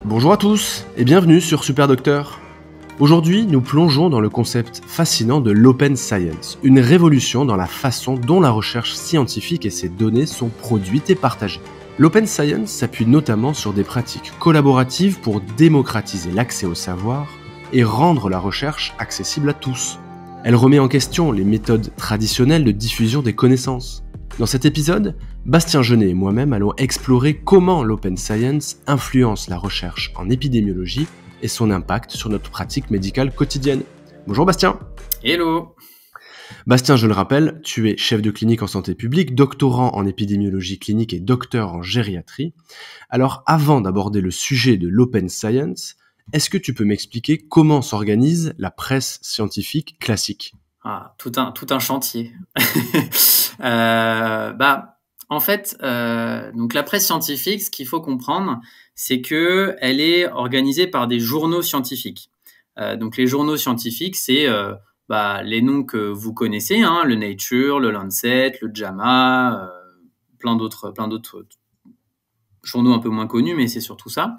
Bonjour à tous et bienvenue sur Super Docteur. Aujourd'hui, nous plongeons dans le concept fascinant de l'Open Science, une révolution dans la façon dont la recherche scientifique et ses données sont produites et partagées. L'Open Science s'appuie notamment sur des pratiques collaboratives pour démocratiser l'accès au savoir et rendre la recherche accessible à tous. Elle remet en question les méthodes traditionnelles de diffusion des connaissances. Dans cet épisode, Bastien Genet et moi-même allons explorer comment l'Open Science influence la recherche en épidémiologie et son impact sur notre pratique médicale quotidienne. Bonjour Bastien. Hello. Bastien, je le rappelle, tu es chef de clinique en santé publique, doctorant en épidémiologie clinique et docteur en gériatrie. Alors avant d'aborder le sujet de l'Open Science, est-ce que tu peux m'expliquer comment s'organise la presse scientifique classique ? Tout un chantier. En fait, donc la presse scientifique, ce qu'il faut comprendre, c'est que elle est organisée par des journaux scientifiques. Donc les journaux scientifiques, c'est les noms que vous connaissez, hein, le Nature, le Lancet, le JAMA, plein d'autres journaux un peu moins connus, mais c'est surtout ça.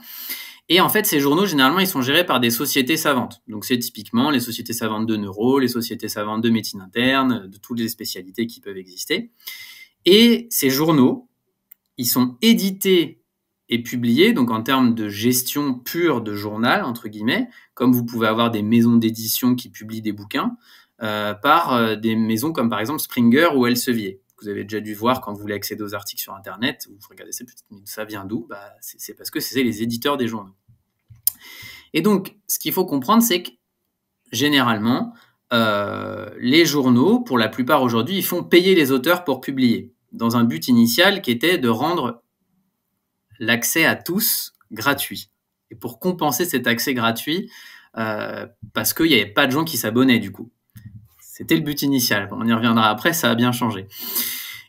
Et en fait, ces journaux, généralement, ils sont gérés par des sociétés savantes. Donc, c'est typiquement les sociétés savantes de neuro, les sociétés savantes de médecine interne, de toutes les spécialités qui peuvent exister. Et ces journaux, ils sont édités et publiés, donc en termes de gestion pure de journal, entre guillemets, comme vous pouvez avoir des maisons d'édition qui publient des bouquins, par des maisons comme par exemple Springer ou Elsevier. Vous avez déjà dû voir quand vous voulez accéder aux articles sur Internet, vous regardez ça vient d'où ? C'est parce que c'est les éditeurs des journaux. Et donc, ce qu'il faut comprendre, c'est que généralement, les journaux, pour la plupart aujourd'hui, ils font payer les auteurs pour publier, dans un but initial qui était de rendre l'accès à tous gratuit. Et pour compenser cet accès gratuit, parce qu'il n'y avait pas de gens qui s'abonnaient du coup. C'était le but initial. On y reviendra après, ça a bien changé.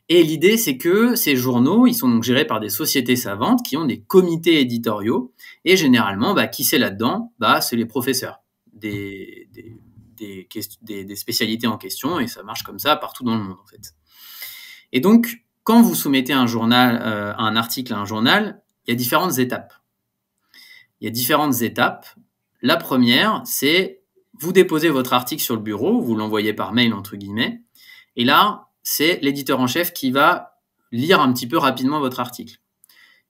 Et l'idée, c'est que ces journaux, ils sont donc gérés par des sociétés savantes qui ont des comités éditoriaux. Et généralement, qui c'est là-dedans ? C'est les professeurs des spécialités en question. Et ça marche comme ça partout dans le monde, en fait. Et donc, quand vous soumettez un article à un journal, il y a différentes étapes. La première, c'est vous déposez votre article sur le bureau, vous l'envoyez par mail, entre guillemets, et là, c'est l'éditeur en chef qui va lire un petit peu rapidement votre article.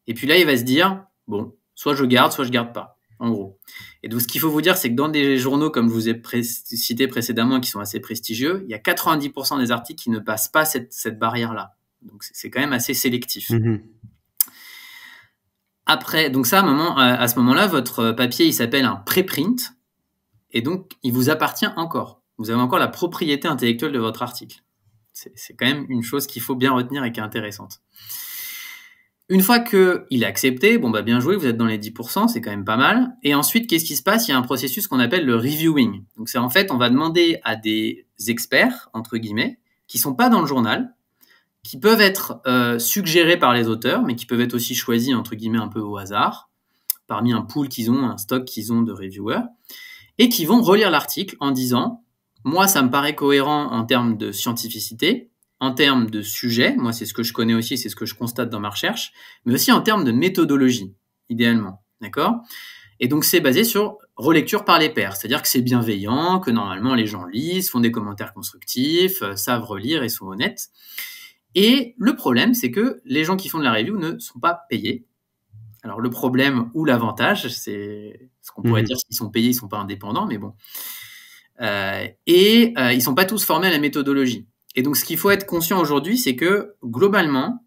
Et puis là, il va se dire, bon, soit je garde pas, en gros. Et donc, ce qu'il faut vous dire, c'est que dans des journaux, comme je vous ai cité précédemment, qui sont assez prestigieux, il y a 90% des articles qui ne passent pas cette barrière-là. Donc, c'est quand même assez sélectif. Mmh. Après, donc ça, à ce moment-là, votre papier, il s'appelle un préprint. Et donc, il vous appartient encore. Vous avez encore la propriété intellectuelle de votre article. C'est quand même une chose qu'il faut bien retenir et qui est intéressante. Une fois qu'il est accepté, bien joué, vous êtes dans les 10%, c'est quand même pas mal. Et ensuite, qu'est-ce qui se passe ? Il y a un processus qu'on appelle le reviewing. Donc, c'est en fait, on va demander à des experts, entre guillemets, qui sont pas dans le journal, qui peuvent être suggérés par les auteurs, mais qui peuvent être aussi choisis, entre guillemets, un peu au hasard, parmi un pool qu'ils ont, un stock qu'ils ont de reviewers, et qui vont relire l'article en disant « Moi, ça me paraît cohérent en termes de scientificité, en termes de sujet, moi, c'est ce que je connais aussi, c'est ce que je constate dans ma recherche, mais aussi en termes de méthodologie, idéalement. » D'accord ? Et donc, c'est basé sur relecture par les pairs, c'est-à-dire que c'est bienveillant, que normalement, les gens lisent, font des commentaires constructifs, savent relire et sont honnêtes. Et le problème, c'est que les gens qui font de la review ne sont pas payés. Alors, le problème ou l'avantage, c'est ce qu'on pourrait dire s'ils sont payés, ils ne sont pas indépendants, mais bon. Ils ne sont pas tous formés à la méthodologie. Et donc, ce qu'il faut être conscient aujourd'hui, c'est que, globalement,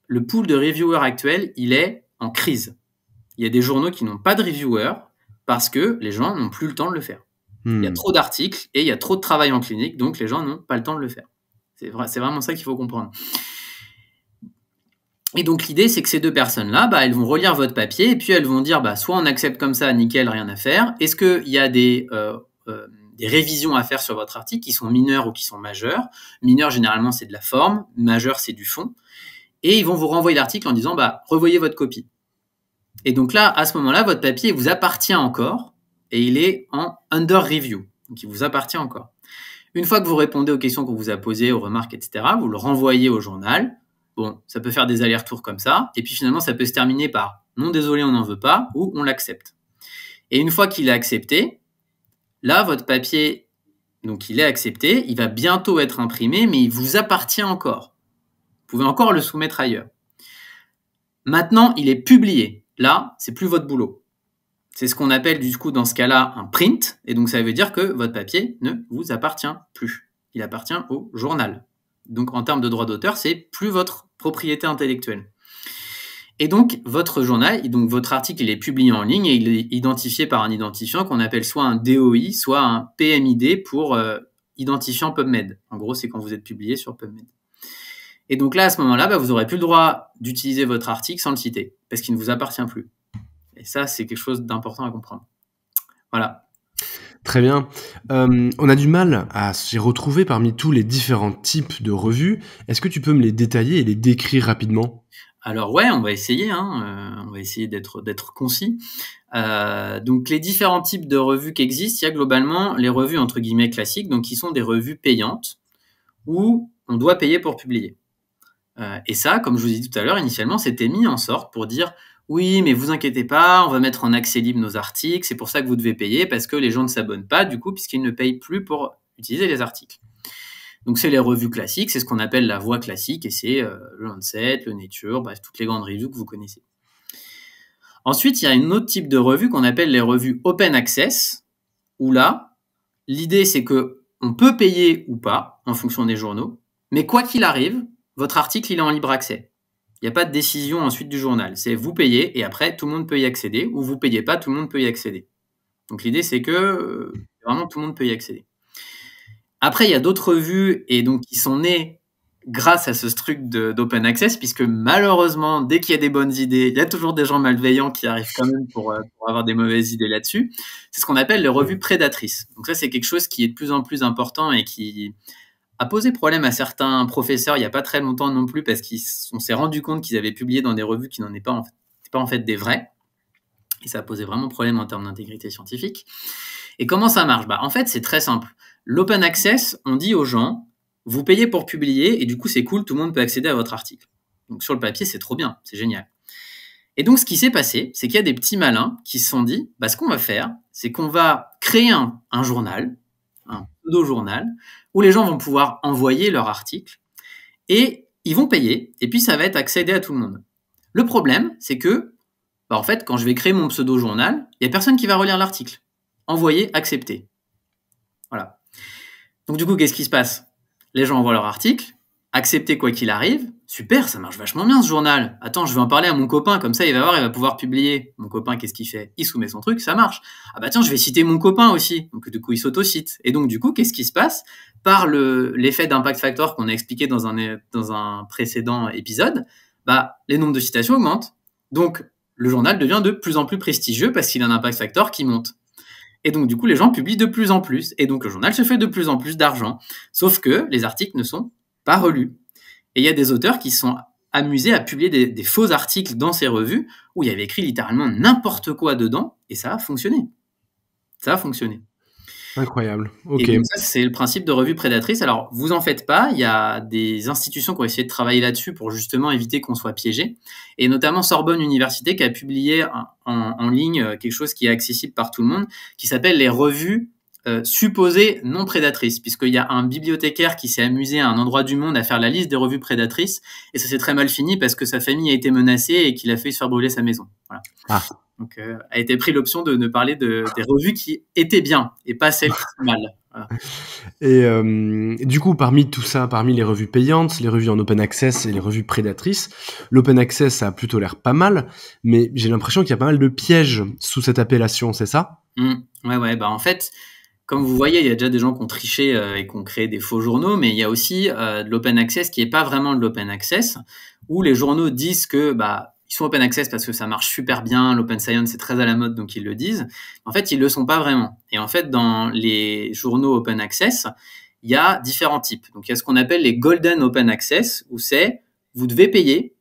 le pool de reviewers actuel, il est en crise. Il y a des journaux qui n'ont pas de reviewers parce que les gens n'ont plus le temps de le faire. Il y a trop d'articles et il y a trop de travail en clinique, donc les gens n'ont pas le temps de le faire. C'est vraiment ça qu'il faut comprendre. Et donc, l'idée, c'est que ces deux personnes-là, elles vont relire votre papier et puis elles vont dire, soit on accepte comme ça, nickel, rien à faire. Est-ce qu'il y a des révisions à faire sur votre article qui sont mineures ou qui sont majeures ? Mineures, généralement, c'est de la forme. Majeures, c'est du fond. Et ils vont vous renvoyer l'article en disant, revoyez votre copie. Et donc là, à ce moment-là, votre papier vous appartient encore et il est en under review. Donc, il vous appartient encore. Une fois que vous répondez aux questions qu'on vous a posées, aux remarques, etc., vous le renvoyez au journal. Bon, ça peut faire des allers-retours comme ça. Et puis finalement, ça peut se terminer par non désolé, on n'en veut pas, ou on l'accepte. Et une fois qu'il est accepté, là, votre papier, donc il est accepté, il va bientôt être imprimé, mais il vous appartient encore. Vous pouvez encore le soumettre ailleurs. Maintenant, il est publié. Là, c'est plus votre boulot. C'est ce qu'on appelle du coup dans ce cas-là un print, et donc ça veut dire que votre papier ne vous appartient plus. Il appartient au journal. Donc en termes de droit d'auteur, c'est plus votre propriété intellectuelle. Et donc votre journal, donc votre article, il est publié en ligne et il est identifié par un identifiant qu'on appelle soit un DOI, soit un PMID pour identifiant PubMed. En gros, c'est quand vous êtes publié sur PubMed. Et donc là, à ce moment-là, vous n'aurez plus le droit d'utiliser votre article sans le citer, parce qu'il ne vous appartient plus. Et ça, c'est quelque chose d'important à comprendre. Voilà. Très bien. On a du mal à s'y retrouver parmi tous les différents types de revues. Est-ce que tu peux me les détailler et les décrire rapidement ? Alors ouais, on va essayer. On va essayer d'être concis. Donc les différents types de revues qui existent, il y a globalement les revues entre guillemets classiques, donc qui sont des revues payantes où on doit payer pour publier. Et ça, comme je vous ai dit tout à l'heure, initialement, c'était mis en sorte pour dire oui, mais vous inquiétez pas, on va mettre en accès libre nos articles, c'est pour ça que vous devez payer, parce que les gens ne s'abonnent pas, du coup, puisqu'ils ne payent plus pour utiliser les articles. Donc, c'est les revues classiques, c'est ce qu'on appelle la voie classique, et c'est le Lancet, le Nature, bref, toutes les grandes reviews que vous connaissez. Ensuite, il y a un autre type de revue qu'on appelle les revues Open Access, où là, l'idée, c'est que on peut payer ou pas, en fonction des journaux, mais quoi qu'il arrive, votre article, il est en libre accès. Il n'y a pas de décision ensuite du journal. C'est vous payez et après, tout le monde peut y accéder, ou vous payez pas, tout le monde peut y accéder. Donc l'idée, c'est que vraiment tout le monde peut y accéder. Après, il y a d'autres revues et donc qui sont nées grâce à ce truc d'open access, puisque malheureusement, dès qu'il y a des bonnes idées, il y a toujours des gens malveillants qui arrivent quand même pour avoir des mauvaises idées là-dessus. C'est ce qu'on appelle les revues prédatrices. Donc ça, c'est quelque chose qui est de plus en plus important et qui a posé problème à certains professeurs il n'y a pas très longtemps non plus, parce qu'on s'est rendu compte qu'ils avaient publié dans des revues qui n'en étaient pas en fait des vraies. Et ça a posé vraiment problème en termes d'intégrité scientifique. Et comment ça marche ? En fait, c'est très simple. L'open access, on dit aux gens, vous payez pour publier, et du coup, c'est cool, tout le monde peut accéder à votre article. Donc sur le papier, c'est trop bien, c'est génial. Et donc, ce qui s'est passé, c'est qu'il y a des petits malins qui se sont dit, ce qu'on va faire, c'est qu'on va créer un journal, un pseudo-journal, où les gens vont pouvoir envoyer leur article, et ils vont payer, et puis ça va être accédé à tout le monde. Le problème, c'est que, en fait, quand je vais créer mon pseudo-journal, il n'y a personne qui va relire l'article. Envoyer, accepter. Voilà. Donc du coup, qu'est-ce qui se passe ? Les gens envoient leur article, accepter quoi qu'il arrive, super, ça marche vachement bien ce journal. Attends, je vais en parler à mon copain, comme ça il va voir, il va pouvoir publier. Mon copain, qu'est-ce qu'il fait ? Il soumet son truc, ça marche. Ah tiens, je vais citer mon copain aussi. Donc du coup, il s'auto-cite. Et donc du coup, qu'est-ce qui se passe ? Par l'effet d'impact factor qu'on a expliqué dans un précédent épisode, les nombres de citations augmentent. Donc le journal devient de plus en plus prestigieux parce qu'il a un impact factor qui monte. Et donc, du coup, les gens publient de plus en plus. Et donc, le journal se fait de plus en plus d'argent. Sauf que les articles ne sont pas relus. Et il y a des auteurs qui sont amusés à publier des faux articles dans ces revues où il y avait écrit littéralement n'importe quoi dedans. Et ça a fonctionné. Ça a fonctionné. Incroyable. Ok. Et donc ça, c'est le principe de revue prédatrice. Alors, vous en faites pas. Il y a des institutions qui ont essayé de travailler là-dessus pour justement éviter qu'on soit piégé. Et notamment Sorbonne Université qui a publié en ligne quelque chose qui est accessible par tout le monde, qui s'appelle les revues supposées non prédatrices, puisqu'il y a un bibliothécaire qui s'est amusé à un endroit du monde à faire la liste des revues prédatrices. Et ça s'est très mal fini parce que sa famille a été menacée et qu'il a failli se faire brûler sa maison. Voilà. Ah. Donc, a été pris l'option de ne parler des revues qui étaient bien et pas celles qui sont mal. Voilà. Et du coup, parmi tout ça, parmi les revues payantes, les revues en open access et les revues prédatrices, l'open access ça a plutôt l'air pas mal, mais j'ai l'impression qu'il y a pas mal de pièges sous cette appellation, c'est ça ? Ouais. En fait, comme vous voyez, il y a déjà des gens qui ont triché et qui ont créé des faux journaux, mais il y a aussi de l'open access qui est pas vraiment de l'open access, où les journaux disent que ils sont open access parce que ça marche super bien, l'open science c'est très à la mode donc ils le disent. En fait, ils le sont pas vraiment. Et en fait, dans les journaux open access, il y a différents types. Donc il y a ce qu'on appelle les golden open access, où c'est vous devez payer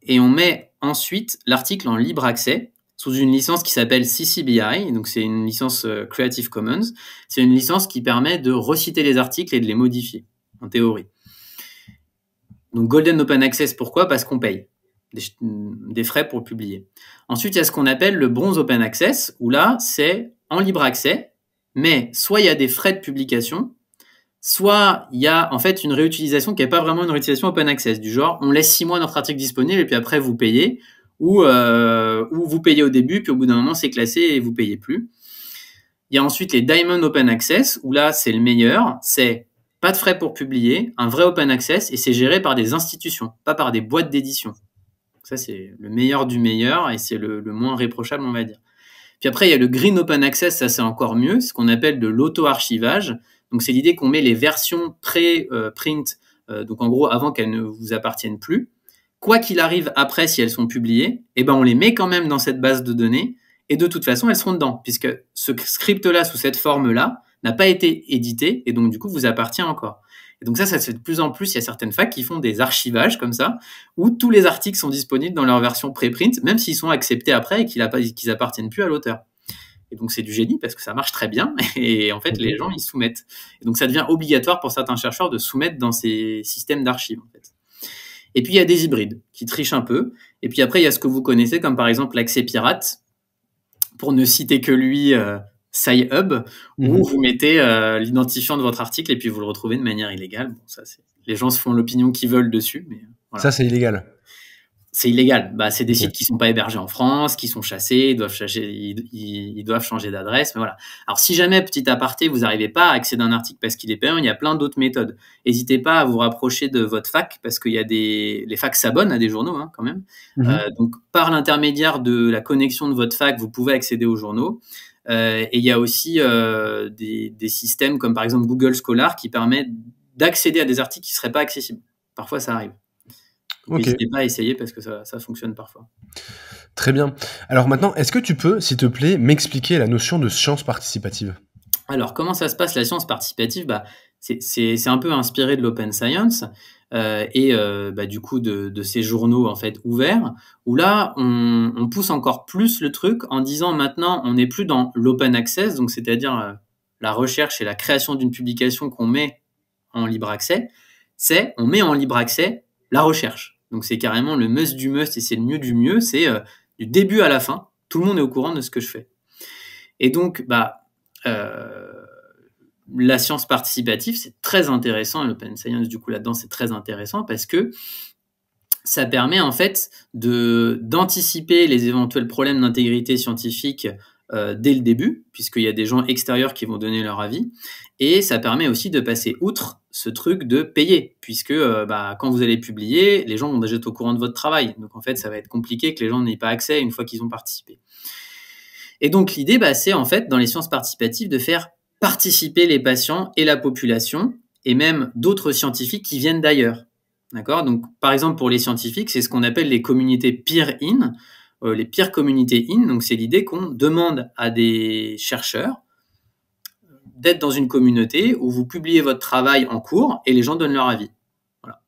et on met ensuite l'article en libre accès sous une licence qui s'appelle CC BY, donc c'est une licence Creative Commons. C'est une licence qui permet de reciter les articles et de les modifier, en théorie. Donc Golden Open Access, pourquoi ? Parce qu'on paye. des frais pour publier. Ensuite, il y a ce qu'on appelle le bronze open access, où là, c'est en libre accès, mais soit il y a des frais de publication, soit il y a en fait une réutilisation qui n'est pas vraiment une réutilisation open access, du genre on laisse 6 mois notre article disponible et puis après vous payez, ou vous payez au début, puis au bout d'un moment c'est classé et vous payez plus. Il y a ensuite les Diamond Open Access, où là c'est le meilleur, c'est pas de frais pour publier, un vrai open access, et c'est géré par des institutions, pas par des boîtes d'édition. Ça c'est le meilleur du meilleur, et c'est le moins réprochable, on va dire. Puis après il y a le Green Open Access, ça c'est encore mieux, c'est ce qu'on appelle de l'auto-archivage. Donc c'est l'idée qu'on met les versions pré-print, donc en gros avant qu'elles ne vous appartiennent plus. Quoi qu'il arrive après, si elles sont publiées, eh ben on les met quand même dans cette base de données, et de toute façon elles seront dedans, puisque ce script-là sous cette forme-là n'a pas été édité, et donc du coup vous appartient encore. Et donc ça se fait de plus en plus. Il y a certaines facs qui font des archivages comme ça, où tous les articles sont disponibles dans leur version pré-print, même s'ils sont acceptés après et qu'ils appartiennent plus à l'auteur. Et donc c'est du génie parce que ça marche très bien, et en fait les gens ils soumettent. Et donc ça devient obligatoire pour certains chercheurs de soumettre dans ces systèmes d'archives en fait. Et puis il y a des hybrides qui trichent un peu, et puis après il y a ce que vous connaissez comme par exemple l'accès pirate, pour ne citer que lui, Sci-Hub, où vous mettez l'identifiant de votre article et puis vous le retrouvez de manière illégale. Bon, ça, les gens se font l'opinion qu'ils veulent dessus, mais voilà. Ça, c'est illégal. C'est illégal. Bah, c'est des sites qui sont pas hébergés en France, qui sont chassés, ils doivent changer d'adresse. Mais voilà. Alors, si jamais, petit aparté, vous n'arrivez pas à accéder à un article parce qu'il est payant, il y a plein d'autres méthodes. N'hésitez pas à vous rapprocher de votre fac, parce qu'il y a les facs s'abonnent à des journaux, hein, quand même. Donc, par l'intermédiaire de la connexion de votre fac, vous pouvez accéder aux journaux. Et il y a aussi des systèmes comme par exemple Google Scholar qui permet d'accéder à des articles qui ne seraient pas accessibles. Parfois, ça arrive. N'hésitez pas à essayer parce que ça fonctionne parfois. Très bien. Alors maintenant, est-ce que tu peux, s'il te plaît, m'expliquer la notion de science participative ? Alors, comment ça se passe la science participative ? C'est un peu inspiré de l'open science et du coup de ces journaux en fait ouverts, où là on pousse encore plus le truc en disant maintenant on n'est plus dans l'open access, donc c'est-à-dire la recherche et la création d'une publication qu'on met en libre accès, on met en libre accès la recherche. Donc c'est carrément le must du must et c'est le mieux du mieux, c'est du début à la fin, tout le monde est au courant de ce que je fais. Et donc la science participative, c'est très intéressant, et l'open science, du coup, là-dedans, c'est très intéressant parce que ça permet, en fait, d'anticiper les éventuels problèmes d'intégrité scientifique dès le début, puisqu'il y a des gens extérieurs qui vont donner leur avis, et ça permet aussi de passer outre ce truc de payer, puisque quand vous allez publier, les gens vont déjà être au courant de votre travail. Donc, en fait, ça va être compliqué que les gens n'aient pas accès une fois qu'ils ont participé. Et donc, l'idée, c'est, en fait, dans les sciences participatives, de faire participer les patients et la population, et même d'autres scientifiques qui viennent d'ailleurs. D'accord ? Donc, par exemple, pour les scientifiques, c'est ce qu'on appelle les communautés peer-in, les peer community in. Donc, c'est l'idée qu'on demande à des chercheurs d'être dans une communauté où vous publiez votre travail en cours et les gens donnent leur avis. Voilà.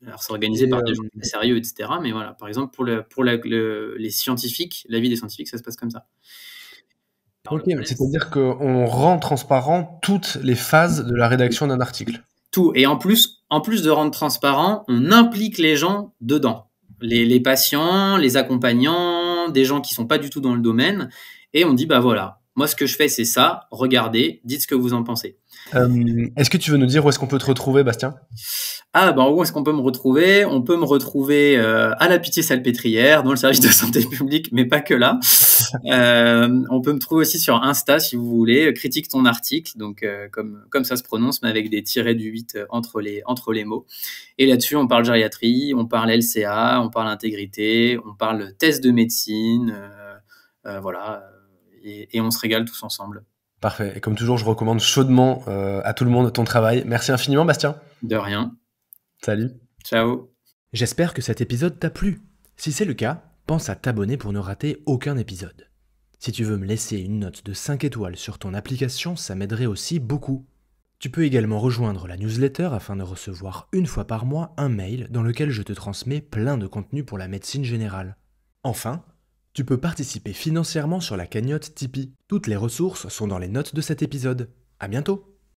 Alors, c'est organisé par des gens sérieux, etc. Mais voilà, par exemple, pour les scientifiques, l'avis des scientifiques, ça se passe comme ça. Ok, c'est-à-dire qu'on rend transparent toutes les phases de la rédaction d'un article. Tout. Et en plus de rendre transparent, on implique les gens dedans. Les patients, les accompagnants, des gens qui sont pas du tout dans le domaine. Et on dit, voilà, moi ce que je fais c'est ça, regardez, dites ce que vous en pensez. Est-ce que tu veux nous dire où est-ce qu'on peut te retrouver, Bastien ? Où est-ce qu'on peut me retrouver ? On peut me retrouver à la Pitié-Salpêtrière, dans le service de santé publique, mais pas que là. On peut me trouver aussi sur Insta, si vous voulez, critique ton article, donc comme ça se prononce, mais avec des tirets du 8 entre les mots. Et là-dessus, on parle gériatrie, on parle LCA, on parle intégrité, on parle test de médecine, voilà, et on se régale tous ensemble. Parfait. Et comme toujours, je recommande chaudement à tout le monde ton travail. Merci infiniment, Bastien. De rien. Salut. Ciao. J'espère que cet épisode t'a plu. Si c'est le cas, pense à t'abonner pour ne rater aucun épisode. Si tu veux me laisser une note de 5 étoiles sur ton application, ça m'aiderait aussi beaucoup. Tu peux également rejoindre la newsletter afin de recevoir une fois par mois un mail dans lequel je te transmets plein de contenu pour la médecine générale. Enfin, tu peux participer financièrement sur la cagnotte Tipeee. Toutes les ressources sont dans les notes de cet épisode. À bientôt!